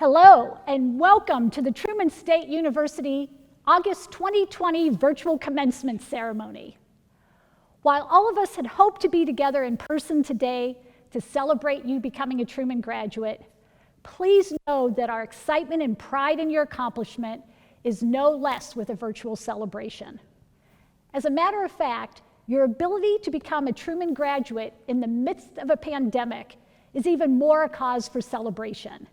Hello, and welcome to the Truman State University August 2020 virtual commencement ceremony. While all of us had hoped to be together in person today to celebrate you becoming a Truman graduate, please know that our excitement and pride in your accomplishment is no less with a virtual celebration. As a matter of fact, your ability to become a Truman graduate in the midst of a pandemic is even more a cause for celebration.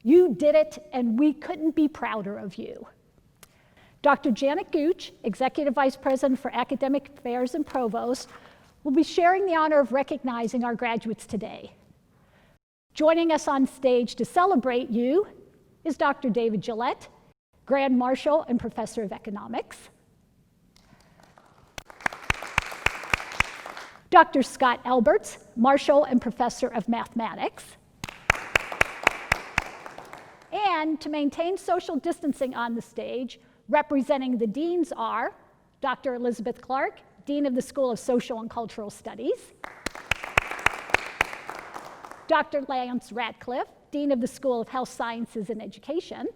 You did it, and we couldn't be prouder of you. Dr. Janet Gooch, Executive Vice President for Academic Affairs and Provost, will be sharing the honor of recognizing our graduates today. Joining us on stage to celebrate you is Dr. David Gillette, Grand Marshal and Professor of Economics. Dr. Scott Alberts, Marshal and Professor of Mathematics. And to maintain social distancing on the stage, representing the deans are Dr. Elizabeth Clark, Dean of the School of Social and Cultural Studies, Dr. Lance Ratcliffe, Dean of the School of Health Sciences and Education,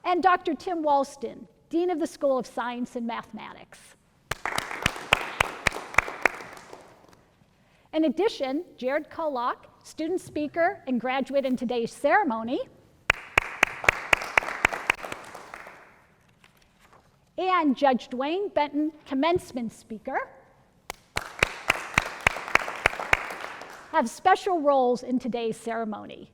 and Dr. Tim Walston, Dean of the School of Science and Mathematics. In addition, Jared Kolock, student speaker and graduate in today's ceremony, and Judge Dwayne Benton, commencement speaker, have special roles in today's ceremony.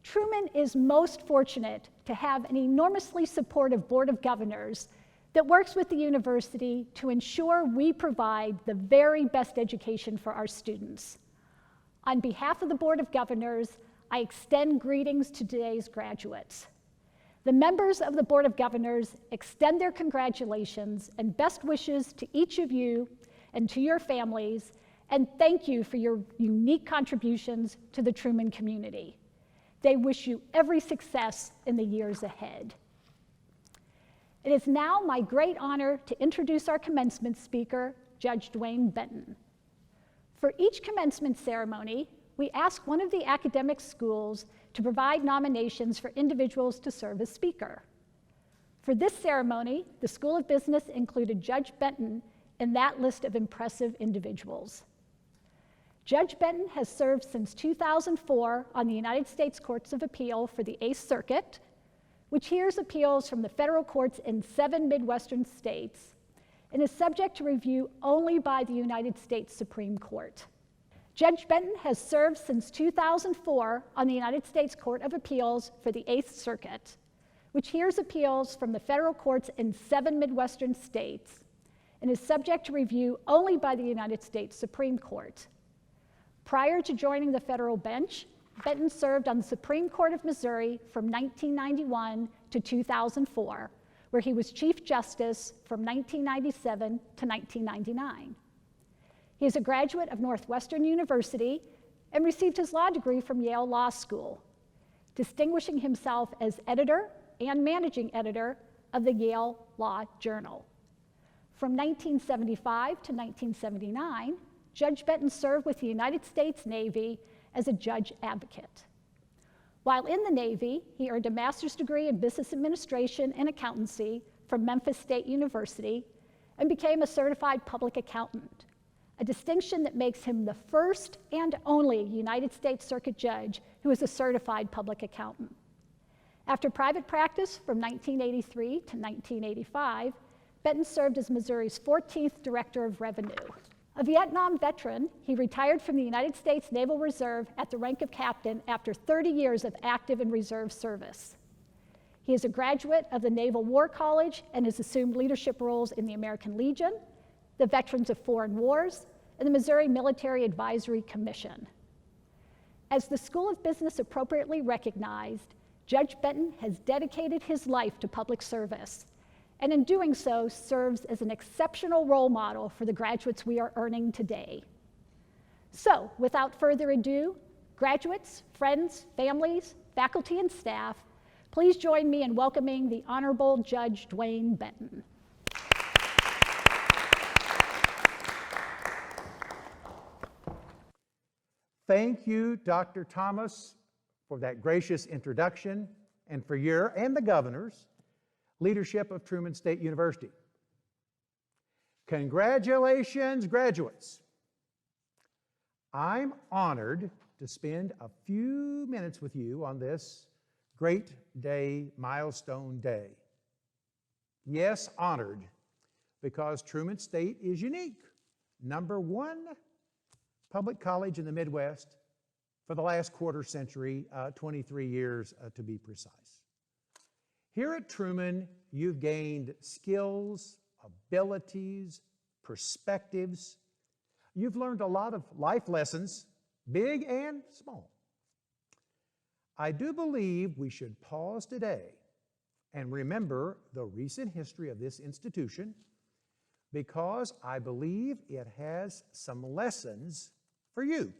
Truman is most fortunate to have an enormously supportive Board of Governors that works with the university to ensure we provide the very best education for our students. On behalf of the Board of Governors, I extend greetings to today's graduates. The members of the Board of Governors extend their congratulations and best wishes to each of you and to your families, and thank you for your unique contributions to the Truman community. They wish you every success in the years ahead. It is now my great honor to introduce our commencement speaker, Judge Dwayne Benton. For each commencement ceremony, we ask one of the academic schools to provide nominations for individuals to serve as speaker. For this ceremony, the School of Business included Judge Benton in that list of impressive individuals. Judge Benton has served since 2004 on the United States Courts of Appeal for the Eighth Circuit, which hears appeals from the federal courts in 7 Midwestern states, and is subject to review only by the United States Supreme Court. Judge Benton has served since 2004 on the United States Court of Appeals for the Eighth Circuit, which hears appeals from the federal courts in 7 Midwestern states, and is subject to review only by the United States Supreme Court. Prior to joining the federal bench, Benton served on the Supreme Court of Missouri from 1991 to 2004, where he was Chief Justice from 1997 to 1999. He is a graduate of Northwestern University and received his law degree from Yale Law School, distinguishing himself as editor and managing editor of the Yale Law Journal. From 1975 to 1979, Judge Benton served with the United States Navy as a judge advocate. While in the Navy, he earned a master's degree in business administration and accountancy from Memphis State University and became a certified public accountant, a distinction that makes him the first and only United States Circuit judge who is a certified public accountant. After private practice from 1983 to 1985, Benton served as Missouri's 14th Director of Revenue. A Vietnam veteran, he retired from the United States Naval Reserve at the rank of captain after 30 years of active and reserve service. He is a graduate of the Naval War College and has assumed leadership roles in the American Legion, the Veterans of Foreign Wars, and the Missouri Military Advisory Commission. As the School of Business appropriately recognized, Judge Benton has dedicated his life to public service, and in doing so serves as an exceptional role model for the graduates we are earning today. So, without further ado, graduates, friends, families, faculty, and staff, please join me in welcoming the Honorable Judge Dwayne Benton. Thank you, Dr. Thomas, for that gracious introduction and for your and the governor's leadership of Truman State University. Congratulations, graduates. I'm honored to spend a few minutes with you on this great day, milestone day. Yes, honored, because Truman State is unique. #1 public college in the Midwest for the last quarter century, 23 years to be precise. Here at Truman, you've gained skills, abilities, perspectives. You've learned a lot of life lessons, big and small. I do believe we should pause today and remember the recent history of this institution, because I believe it has some lessons for you.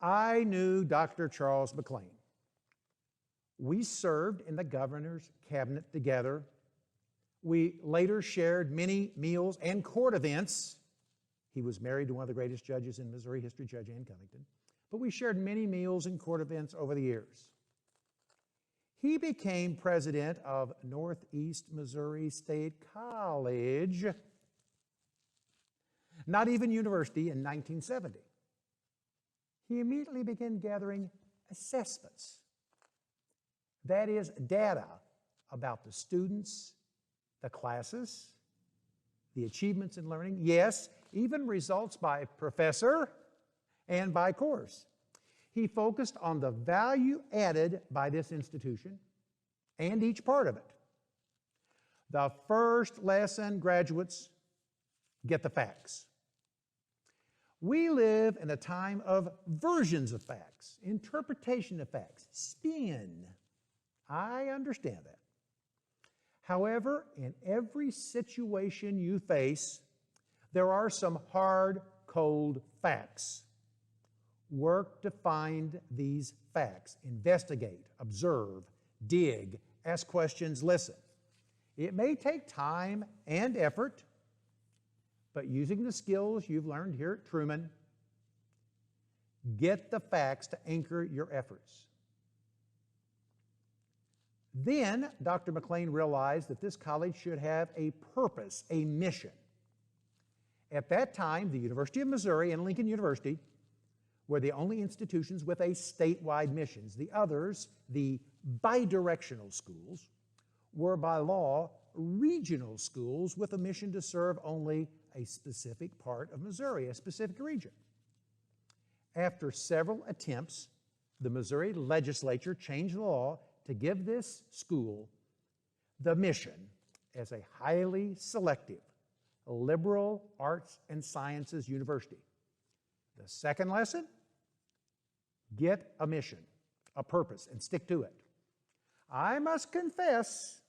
I knew Dr. Charles McLean. We served in the governor's cabinet together. We later shared many meals and court events. He was married to one of the greatest judges in Missouri history, Judge Ann Covington. But we shared many meals and court events over the years. He became president of Northeast Missouri State College, not even university, in 1970. He immediately began gathering assessments. That is, data about the students, the classes, the achievements in learning, yes, even results by professor and by course. He focused on the value added by this institution and each part of it. The first lesson, graduates, get the facts. We live in a time of versions of facts, interpretation of facts, spin. I understand that. However, in every situation you face, there are some hard, cold facts. Work to find these facts. Investigate, observe, dig, ask questions, listen. It may take time and effort, but using the skills you've learned here at Truman, get the facts to anchor your efforts. Then Dr. McLean realized that this college should have a purpose, a mission. At that time, the University of Missouri and Lincoln University were the only institutions with a statewide missions. The others, the bidirectional schools, were by law regional schools with a mission to serve only a specific part of Missouri, a specific region. After several attempts, the Missouri legislature changed the law to give this school the mission as a highly selective liberal arts and sciences university. The second lesson, get a mission, a purpose, and stick to it. I must confess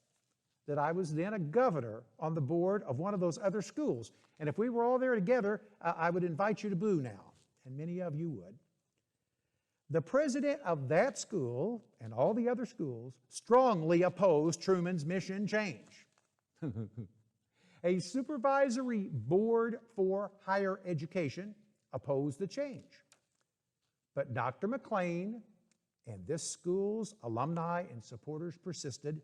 that I was then a governor on the board of one of those other schools. And if we were all there together, I would invite you to boo now, and many of you would. The president of that school and all the other schools strongly opposed Truman's mission change. A supervisory board for higher education opposed the change. But Dr. McLean and this school's alumni and supporters persisted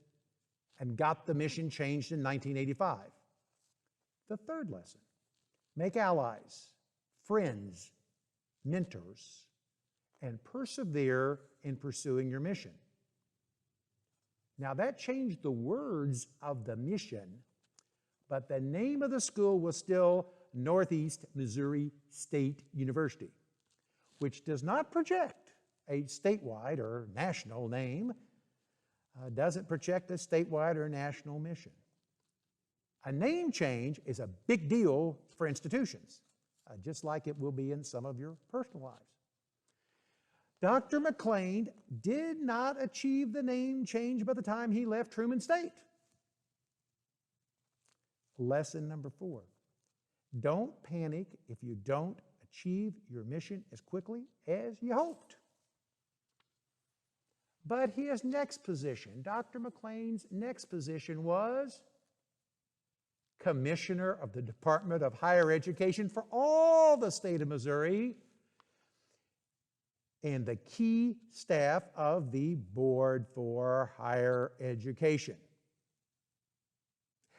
and got the mission changed in 1985. The third lesson, make allies, friends, mentors, and persevere in pursuing your mission. Now that changed the words of the mission, but the name of the school was still Northeast Missouri State University, which does not project a statewide or national name, doesn't project a statewide or national mission. A name change is a big deal for institutions, just like it will be in some of your personal lives. Dr. McLean did not achieve the name change by the time he left Truman State. Lesson number 4, don't panic if you don't achieve your mission as quickly as you hoped. But his next position, Dr. McLean's next position was Commissioner of the Department of Higher Education for all the state of Missouri and the key staff of the Board for Higher Education.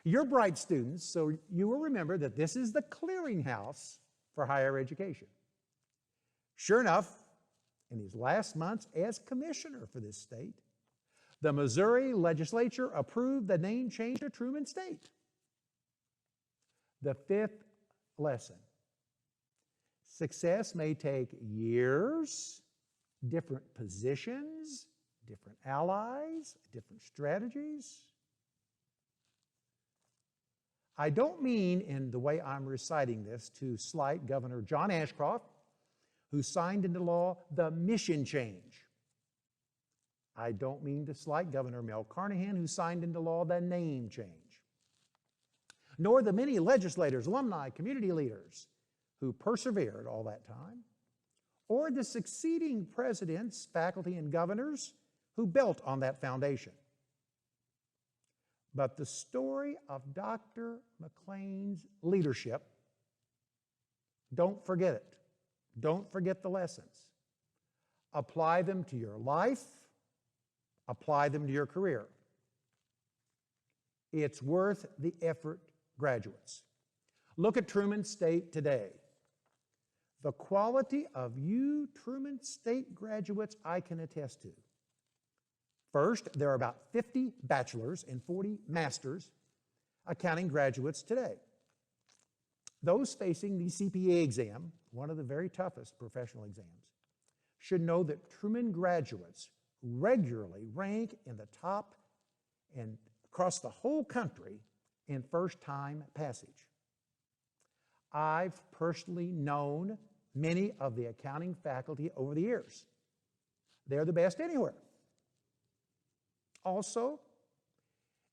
You're bright students, so you will remember that this is the clearinghouse for higher education. Sure enough, in his last months as commissioner for this state, the Missouri legislature approved the name change to Truman State. The fifth lesson: success may take years, different positions, different allies, different strategies. I don't mean, in the way I'm reciting this, to slight Governor John Ashcroft, who signed into law the mission change. I don't mean to slight Governor Mel Carnahan, who signed into law the name change. Nor the many legislators, alumni, community leaders who persevered all that time, or the succeeding presidents, faculty, and governors who built on that foundation. But the story of Dr. McLean's leadership, don't forget it. Don't forget the lessons. Apply them to your life. Apply them to your career. It's worth the effort, graduates. Look at Truman State today. The quality of you Truman State graduates I can attest to. First, there are about 50 bachelor's and 40 master's accounting graduates today. Those facing the CPA exam, one of the very toughest professional exams, should know that Truman graduates regularly rank in the top and across the whole country in first-time passage. I've personally known many of the accounting faculty over the years. They're the best anywhere. Also,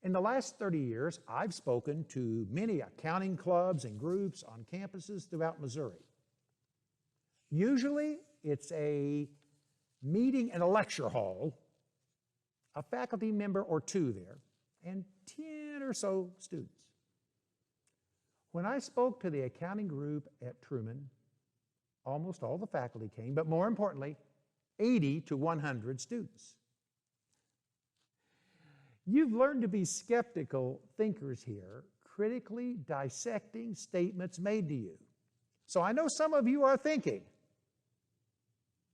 in the last 30 years, I've spoken to many accounting clubs and groups on campuses throughout Missouri. Usually, it's a meeting in a lecture hall, a faculty member or two there, and 10 or so students. When I spoke to the accounting group at Truman, almost all the faculty came, but more importantly, 80 to 100 students. You've learned to be skeptical thinkers here, critically dissecting statements made to you. So I know some of you are thinking,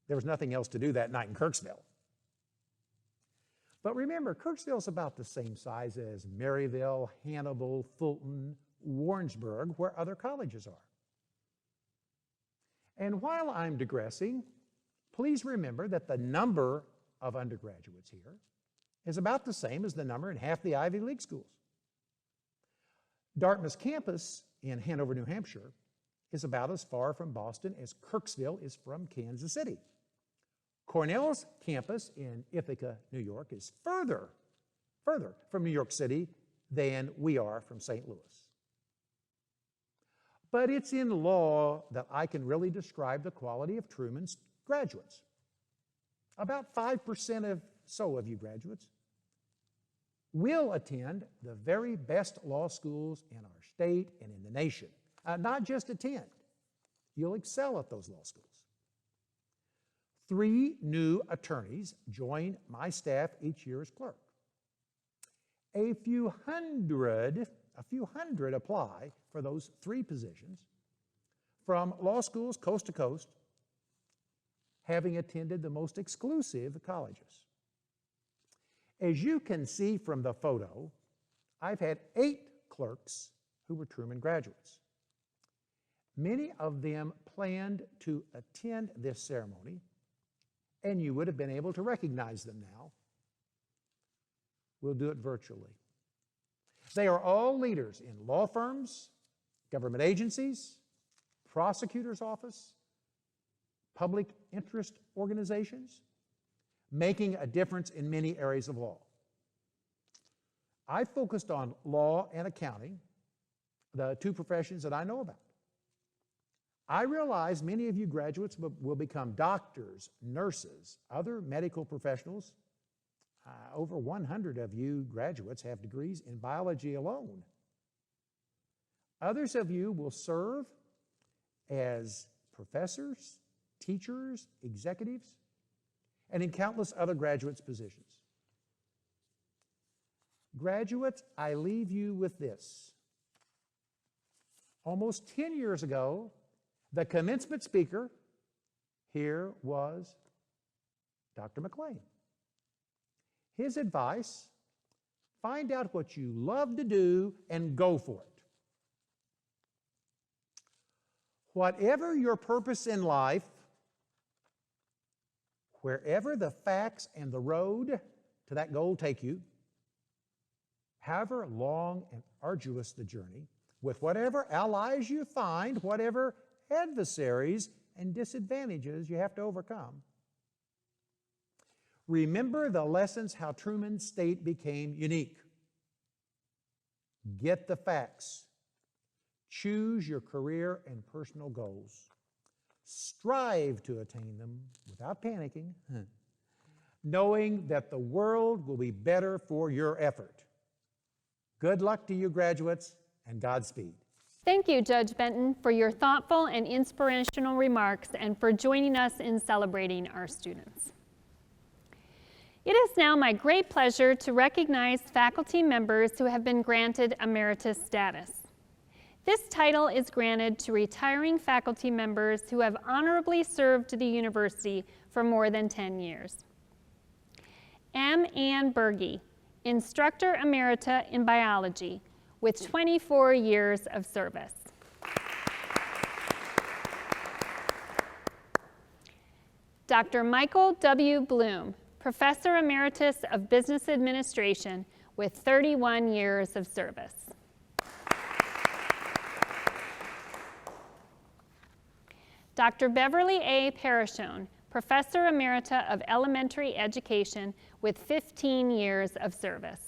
there was nothing else to do that night in Kirksville. But remember, Kirksville's about the same size as Maryville, Hannibal, Fulton, Warrensburg, where other colleges are. And while I'm digressing, please remember that the number of undergraduates here is about the same as the number in half the Ivy League schools. Dartmouth's campus in Hanover, New Hampshire, is about as far from Boston as Kirksville is from Kansas City. Cornell's campus in Ithaca, New York, is further from New York City than we are from St. Louis. But it's in law that I can really describe the quality of Truman's graduates. About 5% of you graduates will attend the very best law schools in our state and in the nation. Not just attend, you'll excel at those law schools. 3 new attorneys join my staff each year as clerk. A few hundred apply for those 3 positions from law schools coast to coast, having attended the most exclusive colleges. As you can see from the photo, I've had 8 clerks who were Truman graduates. Many of them planned to attend this ceremony, and you would have been able to recognize them now. We'll do it virtually. They are all leaders in law firms, government agencies, prosecutor's office, public interest organizations, making a difference in many areas of law. I focused on law and accounting, the 2 professions that I know about. I realize many of you graduates will become doctors, nurses, other medical professionals. Over 100 of you graduates have degrees in biology alone. Others of you will serve as professors, teachers, executives, and in countless other graduates' positions. Graduates, I leave you with this. Almost 10 years ago, the commencement speaker here was Dr. McLean. His advice: find out what you love to do and go for it. Whatever your purpose in life, wherever the facts and the road to that goal take you, however long and arduous the journey, with whatever allies you find, whatever adversaries and disadvantages you have to overcome, remember the lessons how Truman's state became unique. Get the facts. Choose your career and personal goals. Strive to attain them without panicking, knowing that the world will be better for your effort. Good luck to you, graduates, and Godspeed. Thank you, Judge Benton, for your thoughtful and inspirational remarks and for joining us in celebrating our students. It is now my great pleasure to recognize faculty members who have been granted emeritus status. This title is granted to retiring faculty members who have honorably served the university for more than 10 years. M. Ann Berge, Instructor Emerita in Biology, with 24 years of service. Dr. Michael W. Bloom, Professor Emeritus of Business Administration, with 31 years of service. Dr. Beverly A. Parashone, Professor Emerita of Elementary Education, with 15 years of service.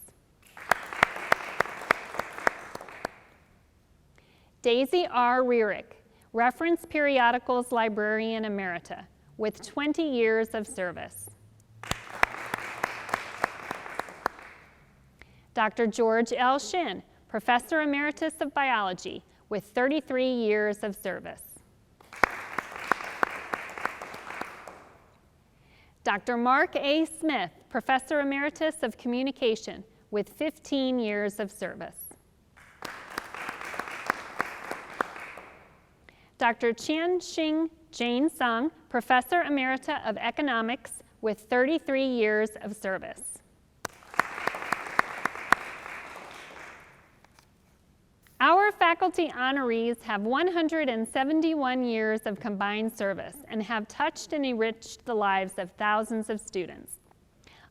Daisy R. Rierick, Reference Periodicals Librarian Emerita, with 20 years of service. Dr. George L. Shin, Professor Emeritus of Biology, with 33 years of service. Dr. Mark A. Smith, Professor Emeritus of Communication, with 15 years of service. Dr. Chien-Shing Jane Sung, Professor Emerita of Economics, with 33 years of service. Our faculty honorees have 171 years of combined service and have touched and enriched the lives of thousands of students.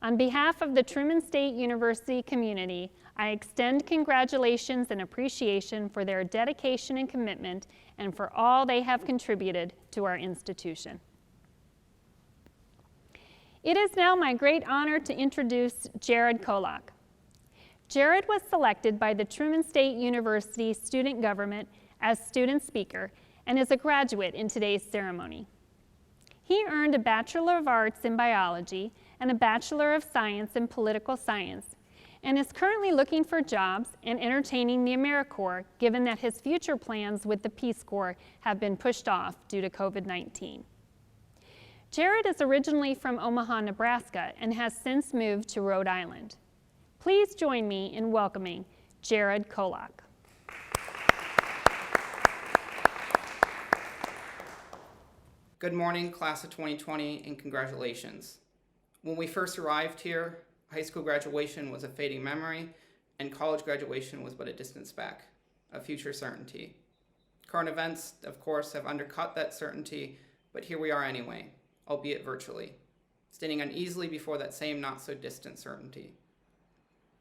On behalf of the Truman State University community, I extend congratulations and appreciation for their dedication and commitment and for all they have contributed to our institution. It is now my great honor to introduce Jared Kolak. Jared was selected by the Truman State University Student Government as student speaker and is a graduate in today's ceremony. He earned a Bachelor of Arts in Biology and a Bachelor of Science in Political Science and is currently looking for jobs and entertaining the AmeriCorps, given that his future plans with the Peace Corps have been pushed off due to COVID-19. Jared is originally from Omaha, Nebraska, and has since moved to Rhode Island. Please join me in welcoming Jared Kolak. Good morning, class of 2020, and congratulations. When we first arrived here, high school graduation was a fading memory, and college graduation was but a distance back, a future certainty. Current events, of course, have undercut that certainty, but here we are anyway, albeit virtually, standing uneasily before that same not-so-distant certainty.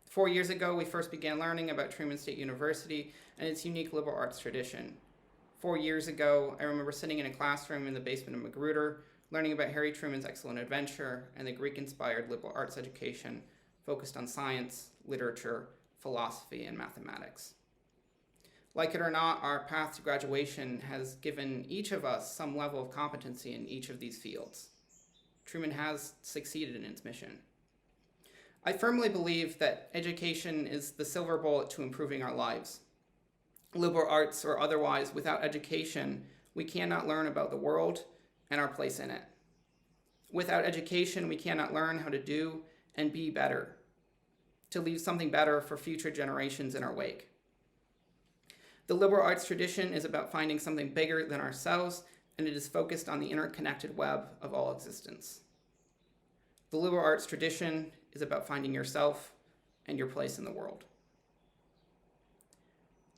4 years ago, we first began learning about Truman State University and its unique liberal arts tradition. 4 years ago, I remember sitting in a classroom in the basement of Magruder, learning about Harry Truman's excellent adventure and the Greek-inspired liberal arts education focused on science, literature, philosophy, and mathematics. Like it or not, our path to graduation has given each of us some level of competency in each of these fields. Truman has succeeded in its mission. I firmly believe that education is the silver bullet to improving our lives. Liberal arts or otherwise, without education, we cannot learn about the world and our place in it. Without education, we cannot learn how to do and be better, to leave something better for future generations in our wake. The liberal arts tradition is about finding something bigger than ourselves, and it is focused on the interconnected web of all existence. The liberal arts tradition is about finding yourself and your place in the world.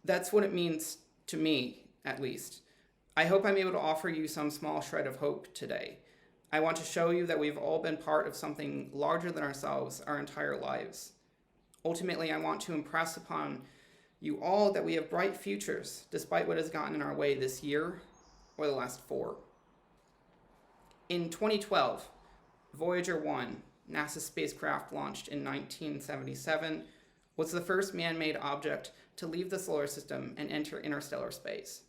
That's what it means to me, at least. I hope I'm able to offer you some small shred of hope today. I want to show you that we've all been part of something larger than ourselves our entire lives. Ultimately, I want to impress upon you all that we have bright futures, despite what has gotten in our way this year or the last 4. In 2012, Voyager 1, NASA's spacecraft launched in 1977, was the first man-made object to leave the solar system and enter interstellar space.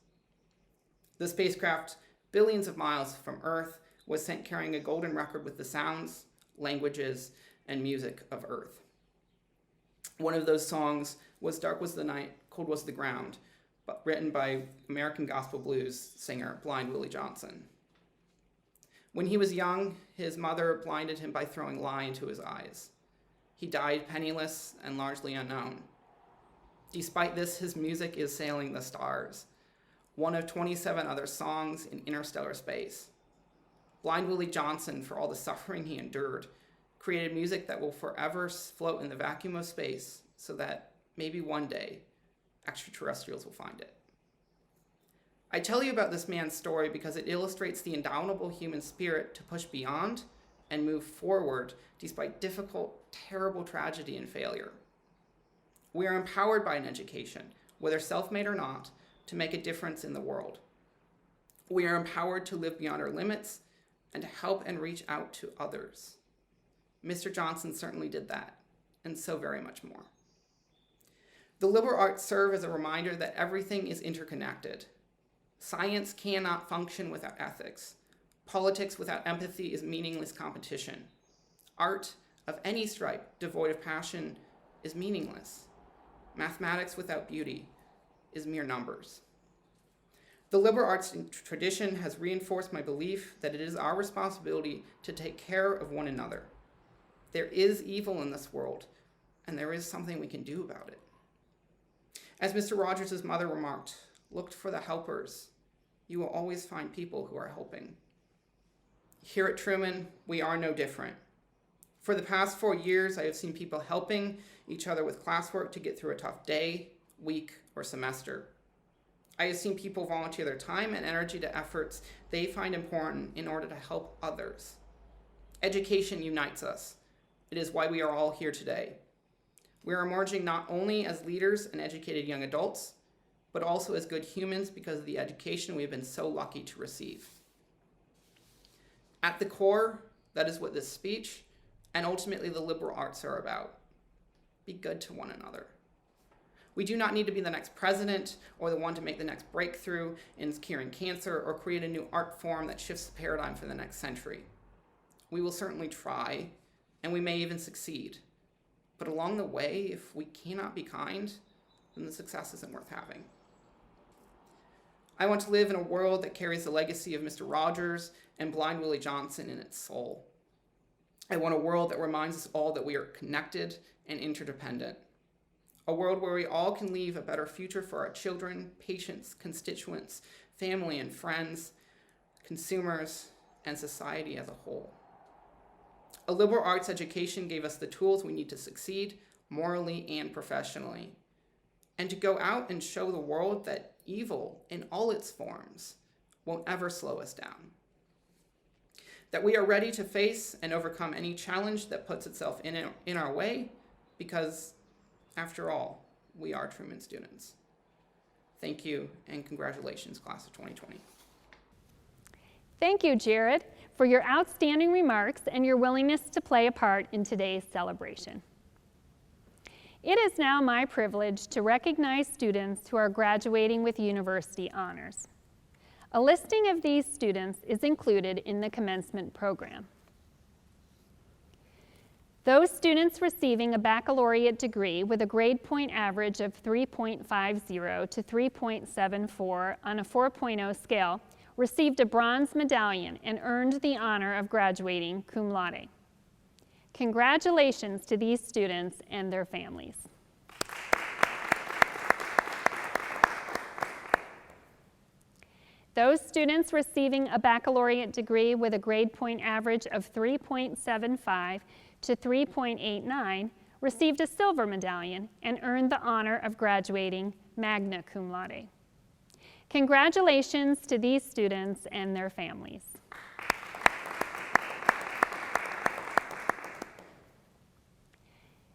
The spacecraft, billions of miles from Earth, was sent carrying a golden record with the sounds, languages, and music of Earth. One of those songs was Dark Was the Night, Cold Was the Ground, written by American gospel blues singer Blind Willie Johnson. When he was young, his mother blinded him by throwing lye into his eyes. He died penniless and largely unknown. Despite this, his music is sailing the stars, one of 27 other songs in interstellar space. Blind Willie Johnson, for all the suffering he endured, created music that will forever float in the vacuum of space so that maybe one day extraterrestrials will find it. I tell you about this man's story because it illustrates the indomitable human spirit to push beyond and move forward despite difficult, terrible tragedy and failure. We are empowered by an education, whether self-made or not, to make a difference in the world. We are empowered to live beyond our limits and to help and reach out to others. Mr. Johnson certainly did that, and so very much more. The liberal arts serve as a reminder that everything is interconnected. Science cannot function without ethics. Politics without empathy is meaningless competition. Art of any stripe devoid of passion is meaningless. Mathematics without beauty is mere numbers. The liberal arts tradition has reinforced my belief that it is our responsibility to take care of one another. There is evil in this world, and there is something we can do about it. As Mr. Rogers' mother remarked, look for the helpers. You will always find people who are helping. Here at Truman, we are no different. For the past 4 years, I have seen people helping each other with classwork to get through a tough day, week, or semester. I have seen people volunteer their time and energy to efforts they find important in order to help others. Education unites us. It is why we are all here today. We are emerging not only as leaders and educated young adults, but also as good humans because of the education we have been so lucky to receive. At the core, that is what this speech and ultimately the liberal arts are about. Be good to one another. We do not need to be the next president or the one to make the next breakthrough in curing cancer or create a new art form that shifts the paradigm for the next century. We will certainly try, and we may even succeed. But along the way, if we cannot be kind, then the success isn't worth having. I want to live in a world that carries the legacy of Mr. Rogers and Blind Willie Johnson in its soul. I want a world that reminds us all that we are connected and interdependent. A world where we all can leave a better future for our children, patients, constituents, family and friends, consumers, and society as a whole. A liberal arts education gave us the tools we need to succeed morally and professionally, and to go out and show the world that evil in all its forms won't ever slow us down. That we are ready to face and overcome any challenge that puts itself in our way, because after all, we are Truman students. Thank you, and congratulations, class of 2020. Thank you, Jared, for your outstanding remarks and your willingness to play a part in today's celebration. It is now my privilege to recognize students who are graduating with university honors. A listing of these students is included in the commencement program. Those students receiving a baccalaureate degree with a grade point average of 3.50 to 3.74 on a 4.0 scale received a bronze medallion and earned the honor of graduating cum laude. Congratulations to these students and their families. Those students receiving a baccalaureate degree with a grade point average of 3.75 to 3.89 received a silver medallion and earned the honor of graduating magna cum laude. Congratulations to these students and their families.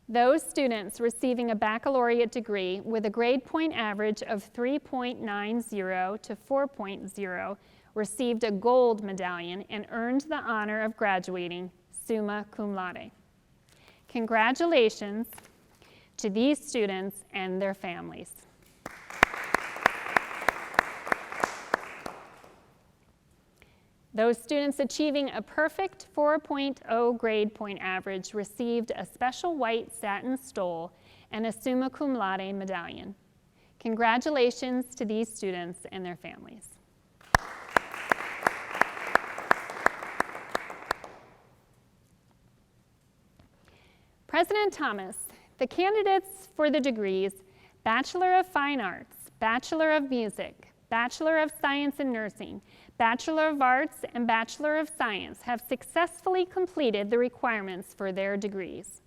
Those students receiving a baccalaureate degree with a grade point average of 3.90 to 4.0 received a gold medallion and earned the honor of graduating summa cum laude. Congratulations to these students and their families. Those students achieving a perfect 4.0 grade point average received a special white satin stole and a summa cum laude medallion. Congratulations to these students and their families. President Thomas, the candidates for the degrees Bachelor of Fine Arts, Bachelor of Music, Bachelor of Science in Nursing, Bachelor of Arts, and Bachelor of Science have successfully completed the requirements for their degrees.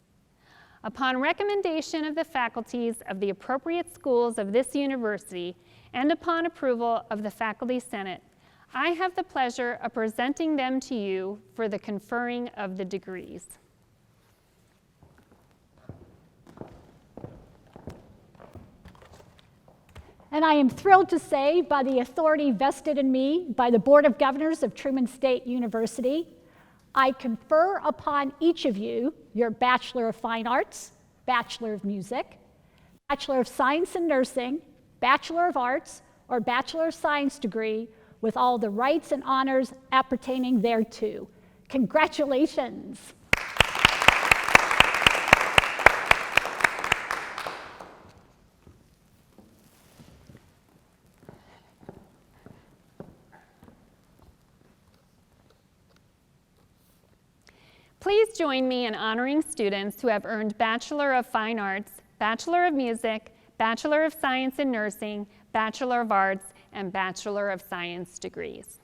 Upon recommendation of the faculties of the appropriate schools of this university and upon approval of the Faculty Senate, I have the pleasure of presenting them to you for the conferring of the degrees. And I am thrilled to say, by the authority vested in me by the Board of Governors of Truman State University, I confer upon each of you your Bachelor of Fine Arts, Bachelor of Music, Bachelor of Science in Nursing, Bachelor of Arts, or Bachelor of Science degree with all the rights and honors appertaining thereto. Congratulations. Please join me in honoring students who have earned Bachelor of Fine Arts, Bachelor of Music, Bachelor of Science in Nursing, Bachelor of Arts, and Bachelor of Science degrees.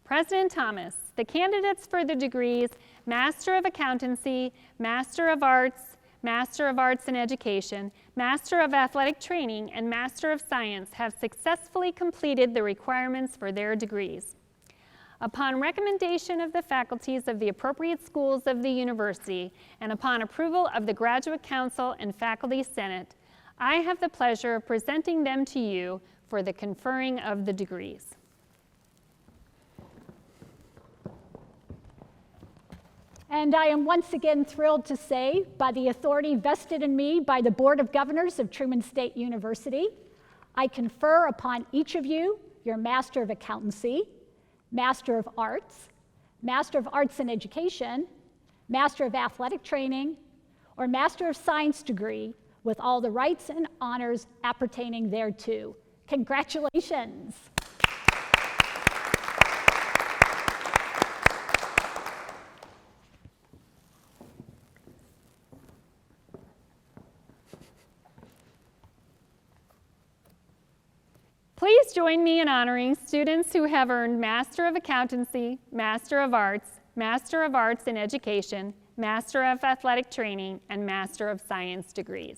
President Thomas, the candidates for the degrees Master of Accountancy, Master of Arts in Education, Master of Athletic Training, and Master of Science have successfully completed the requirements for their degrees. Upon recommendation of the faculties of the appropriate schools of the university and upon approval of the Graduate Council and Faculty Senate, I have the pleasure of presenting them to you for the conferring of the degrees. And I am once again thrilled to say, by the authority vested in me by the Board of Governors of Truman State University, I confer upon each of you your Master of Accountancy, Master of Arts in Education, Master of Athletic Training, or Master of Science degree with all the rights and honors appertaining thereto. Congratulations. Please join me in honoring students who have earned Master of Accountancy, Master of Arts in Education, Master of Athletic Training, and Master of Science degrees.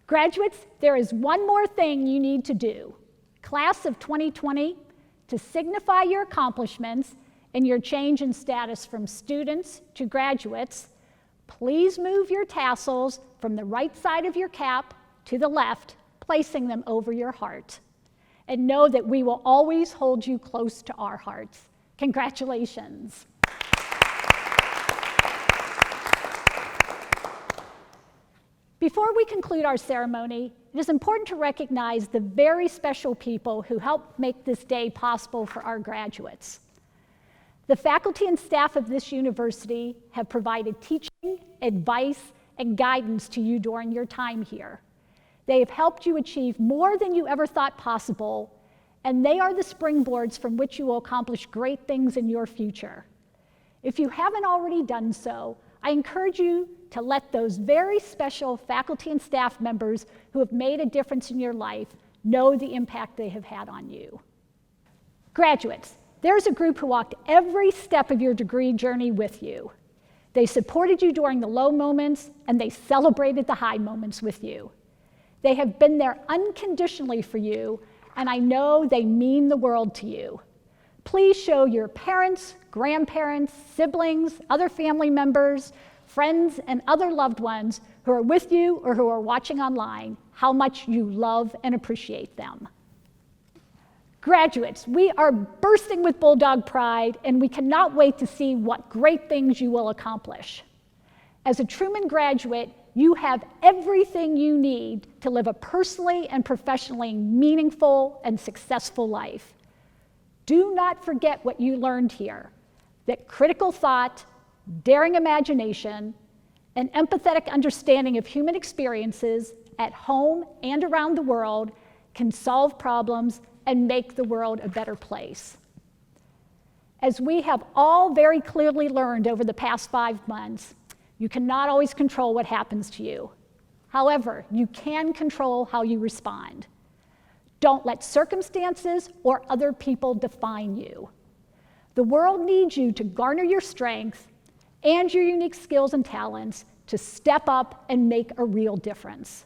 Graduates, there is one more thing you need to do. Class of 2020, to signify your accomplishments and your change in status from students to graduates, please move your tassels from the right side of your cap to the left, placing them over your heart. and know that we will always hold you close to our hearts. Congratulations. Before we conclude our ceremony, it is important to recognize the very special people who helped make this day possible for our graduates. The faculty and staff of this university have provided teaching, advice, and guidance to you during your time here. They have helped you achieve more than you ever thought possible, and they are the springboards from which you will accomplish great things in your future. If you haven't already done so, I encourage you to let those very special faculty and staff members who have made a difference in your life know the impact they have had on you. Graduates, there's a group who walked every step of your degree journey with you. They supported you during the low moments, and they celebrated the high moments with you. They have been there unconditionally for you, and I know they mean the world to you. Please show your parents, grandparents, siblings, other family members, friends, and other loved ones who are with you or who are watching online how much you love and appreciate them. Graduates, we are bursting with Bulldog pride, and we cannot wait to see what great things you will accomplish. As a Truman graduate, you have everything you need to live a personally and professionally meaningful and successful life. Do not forget what you learned here, that critical thought, daring imagination, and empathetic understanding of human experiences at home and around the world can solve problems and make the world a better place. As we have all very clearly learned over the past 5 months, you cannot always control what happens to you. However, you can control how you respond. Don't let circumstances or other people define you. The world needs you to garner your strength and your unique skills and talents to step up and make a real difference.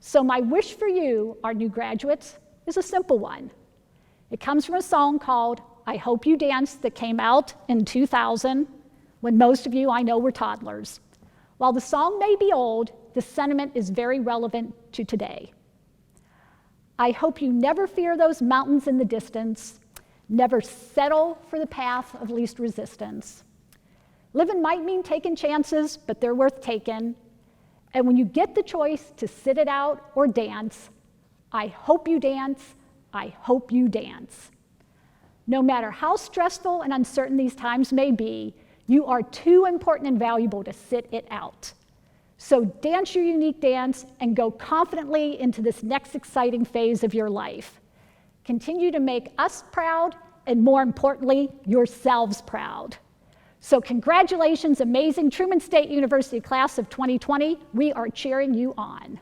So my wish for you, our new graduates, is a simple one. It comes from a song called I Hope You Dance that came out in 2000, when most of you I know were toddlers. While the song may be old, the sentiment is very relevant to today. I hope you never fear those mountains in the distance, never settle for the path of least resistance. Living might mean taking chances, but they're worth taking. And when you get the choice to sit it out or dance, I hope you dance, I hope you dance. No matter how stressful and uncertain these times may be, you are too important and valuable to sit it out. So dance your unique dance and go confidently into this next exciting phase of your life. Continue to make us proud, and more importantly, yourselves proud. So congratulations, amazing Truman State University class of 2020. We are cheering you on.